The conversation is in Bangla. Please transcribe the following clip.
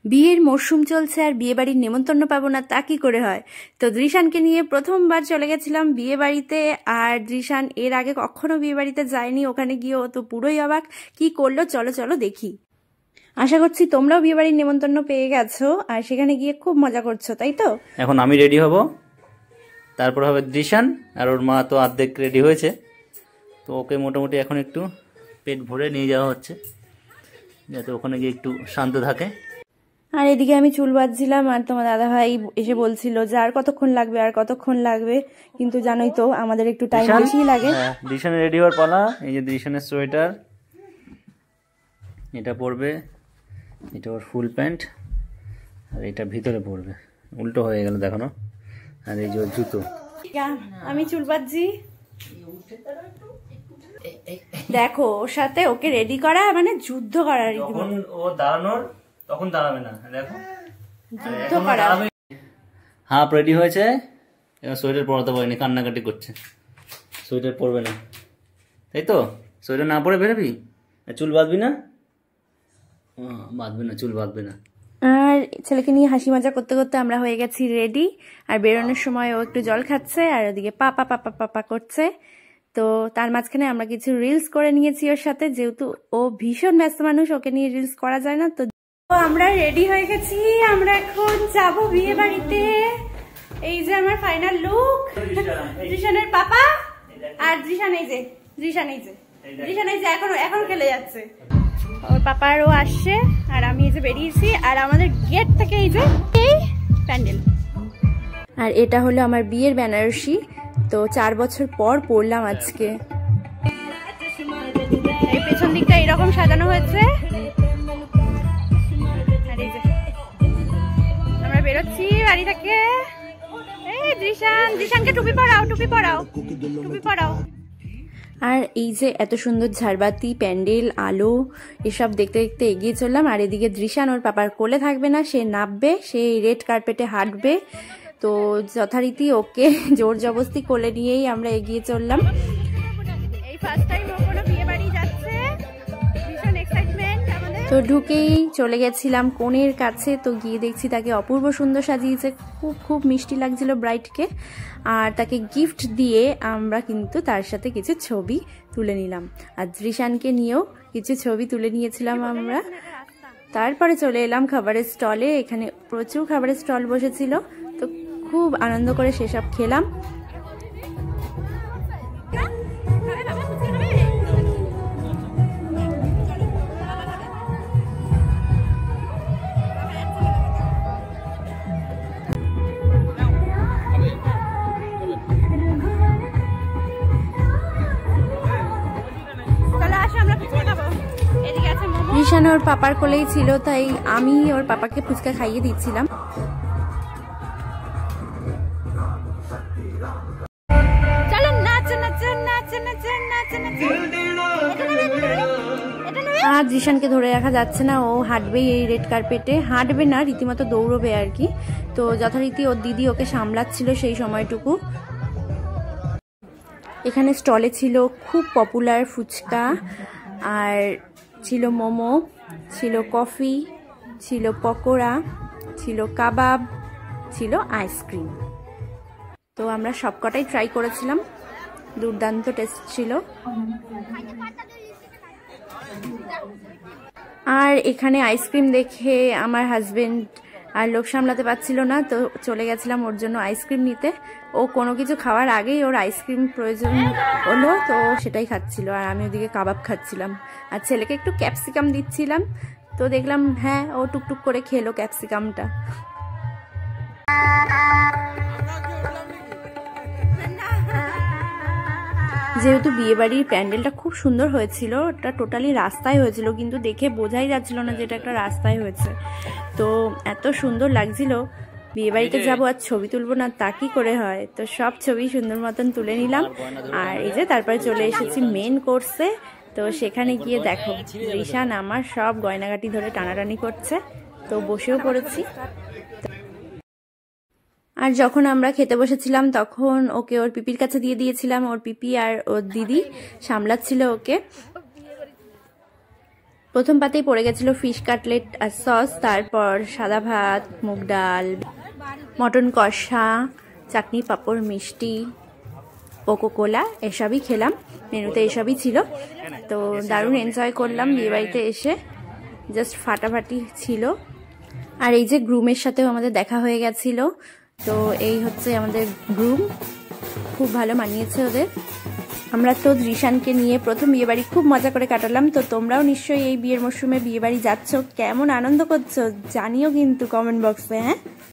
বিয়ের মরশুম চলছে আর বিয়ে বাড়ির নেমন্তন্ন পাবো না তা কি করে হয়। তো দৃশানকে নিয়ে প্রথমবার চলে গেছিলাম বিয়ে বাড়িতে। আর দৃশান এর আগে কখনো বিয়ে বাড়িতে যায়নি, ওখানে গিয়ে ও তো পুরোই অবাক। কি করলো চলো চলো দেখি। আশা করছি তোমরাও বিয়ে বাড়ির নেমন্তন্ন পেয়ে গেছো আর সেখানে গিয়ে খুব মজা করছো, তাই তো? এখন আমি রেডি হব, তারপর হবে দৃশান, আর ওর মা তো অর্ধেক রেডি হয়েছে। তো ওকে মোটামুটি এখন একটু পেট ভরে নিয়ে যাওয়া হচ্ছে, যাতে ওখানে গিয়ে একটু শান্ত থাকে। আর এদিকে আমি চুল বাঁধছিলাম আর তোমার দাদাভাই এসে বলছিল যে আর কতক্ষণ লাগবে আর কতক্ষণ লাগবে, কিন্তু জানোই তো আমাদের একটু টাইম বেশিই লাগে। দৃশানের রেডি হওয়ার পালা। এই যে দৃশানের সোয়েটার, এটা পরবে, এটা ওর ফুল প্যান্ট, আর এটা ভিতরে পরবে, উল্টো হয়ে গেল দেখো না। আর এই যে ওর জুতো। আমি চুল বাঁধছি, দেখো ওর সাথে ওকে রেডি করা মানে যুদ্ধ করার। যখন ও দাঁড়ানোর তখন দাঁড়াবে না, দেখো যুদ্ধ করা। হাফ রেডি হয়েছে, এবার সোয়েটার পরাতে পারিনি, কান্নাকাটি করছে, সোয়েটার পরবে না, তাই তো? সোয়েটার না পরে বেরোবি? চুল বাঁধবি না? বাঁধবে না, চুল বাঁধবে না। আর ছেলেকে নিয়ে হাসি মজা করতে করতে আমরা হয়ে গেছি রেডি। আর বেরোনোর সময় ও একটু জল খাচ্ছে আর ওদিকে পাপা পাপা পাপা করছে। তো তার মাঝখানে আমরা কিছু রিলস করে নিয়েছি ওর সাথে, যেহেতু ও ভীষণ ব্যস্ত মানুষ, ওকে নিয়ে রিলস করা যায় না। তো আমরা রেডি হয়ে গেছি, আমরা এখন যাব বিয়ে বাড়িতে। এই যে আমার ফাইনাল লুক, দৃশানের পাপা আর দৃশান এই যে এখন খেলে যাচ্ছে। ওর পাপারও আসছে আর আমি এই যে বেরিয়েছি। আর আমাদের গেট থেকে এই যে এই প্যান্ডেল। আর এটা হলো আমার বিয়ের বেনারসি, তো 4 বছর পর পরলাম আজকে। এই পেছন দিকটা এরকম সাজানো হয়েছে। আর এই যে আমরা বেরোচ্ছি বাড়ি থেকে। এই দৃশানকে টুপি পরাও। আর এই যে এত সুন্দর ঝাড়বাতি, প্যান্ডেল, আলো এসব দেখতে দেখতে এগিয়ে চললাম। আর এদিকে দৃশান ওর পাপার কোলে থাকবে না, সে নামবে, সে রেড কার্পেটে হাঁটবে। তো যথারীতি ওকে জোর জবরদস্তি কোলে নিয়েই আমরা এগিয়ে চললাম। এই ফার্স্ট টাইম ও কোনো বিয়ে বাড়ি যাচ্ছে, ভীষণ এক্সাইটমেন্ট আমাদের। তো ঢুকেই চলে গেছিলাম কনের কাছে। তো গিয়ে দেখছি তাকে অপূর্ব সুন্দর সাজিয়েছে, খুব মিষ্টি লাগছিল ব্রাইডকে। আর তাকে গিফট দিয়ে আমরা কিন্তু তার সাথে কিছু ছবি তুলে নিলাম। আর দৃশানকে নিয়েও কিছু ছবি তুলে নিয়েছিলাম আমরা। তারপরে চলে এলাম খাবারের স্টলে। এখানে প্রচুর খাবারের স্টল বসেছিল, তো খুব আনন্দ করে সেসব খেলাম। দৃশান ওর পাপার কোলেই ছিল, তাই আমি ওর পাপাকে ফুচকা খাইয়ে দিচ্ছিলাম। আর দৃশানকে ধরে রাখা যাচ্ছে না, ও হাঁটবেই এই রেড কার্পেটে, হাঁটবে না রীতিমতো দৌড়বে আর কি। তো যথারীতি ওর দিদি ওকে সামলাচ্ছিল সেই সময়টুকু। এখানে স্টলে ছিল খুব পপুলার ফুচকা, আর ছিল মোমো, ছিল কফি, ছিল পকোড়া, ছিল কাবাব, ছিল আইসক্রিম। তো আমরা সবকটাই ট্রাই করেছিলাম, দুর্দান্ত টেস্ট ছিল। আর এখানে আইসক্রিম দেখে আমার হাজবেন্ড আর লোভ সামলাতে পারছিল না, তো চলে গেছিলাম ওর জন্য আইসক্রিম নিতে। ও কোনো কিছু খাওয়ার আগেই ওর আইসক্রিম প্রয়োজন হলো, তো সেটাই খাচ্ছিল। আর আমি ওদিকে কাবাব খাচ্ছিলাম আর ছেলেকে একটু ক্যাপসিকাম দিচ্ছিলাম। তো দেখলাম হ্যাঁ ও টুকটুক করে খেলো ক্যাপসিকামটা। যেহেতু বিয়েবাড়ির প্যান্ডেলটা খুব সুন্দর হয়েছিল, ওটা টোটালি রাস্তায় হয়েছিল, কিন্তু দেখে বোঝাই যাচ্ছিল না যে এটা একটা রাস্তায় হয়েছে। তো এত সুন্দর লাগছিল, বিয়েবাড়িতে যাবো আর ছবি তুলবো না তা কি করে হয়। তো সব ছবি সুন্দর মতন তুলে নিলাম। আর এই যে তারপরে চলে এসেছি মেন কোর্সে। তো সেখানে গিয়ে দেখো দৃশান আমার সব গয়নাগাটি ধরে টানাটানি করছে, তো বসেও পড়েছি। আর যখন আমরা খেতে বসেছিলাম তখন ওকে ওর পিপির কাছে দিয়ে দিয়েছিলাম, ওর পিপি আর ওর দিদি সামলাচ্ছিল ওকে। প্রথম পাতেই পড়ে গেছিল ফিশ কাটলেট আর সস, তারপর সাদা ভাত, মুগ ডাল, মটন কষা, চাটনি, পাঁপড়, মিষ্টি, কোকোকোলা এসবই খেলাম। মেনুতে এসবই ছিল। তো দারুণ এনজয় করলাম বিয়েবাড়িতে এসে, জাস্ট ফাটাফাটি ছিল। আর এই যে গ্রুমের সাথেও আমাদের দেখা হয়ে গেছিল। তো এই হচ্ছে আমাদের গ্রুম, খুব ভালো মানিয়েছে ওদের। আমরা তো দৃশানকে নিয়ে প্রথম বিয়েবাড়ি খুব মজা করে কাটালাম। তো তোমরাও নিশ্চয়ই এই বিয়ের মরশুমে বিয়েবাড়ি যাচ্ছ, কেমন আনন্দ করছো জানিও কিন্তু কমেন্ট বক্সে। হ্যাঁ।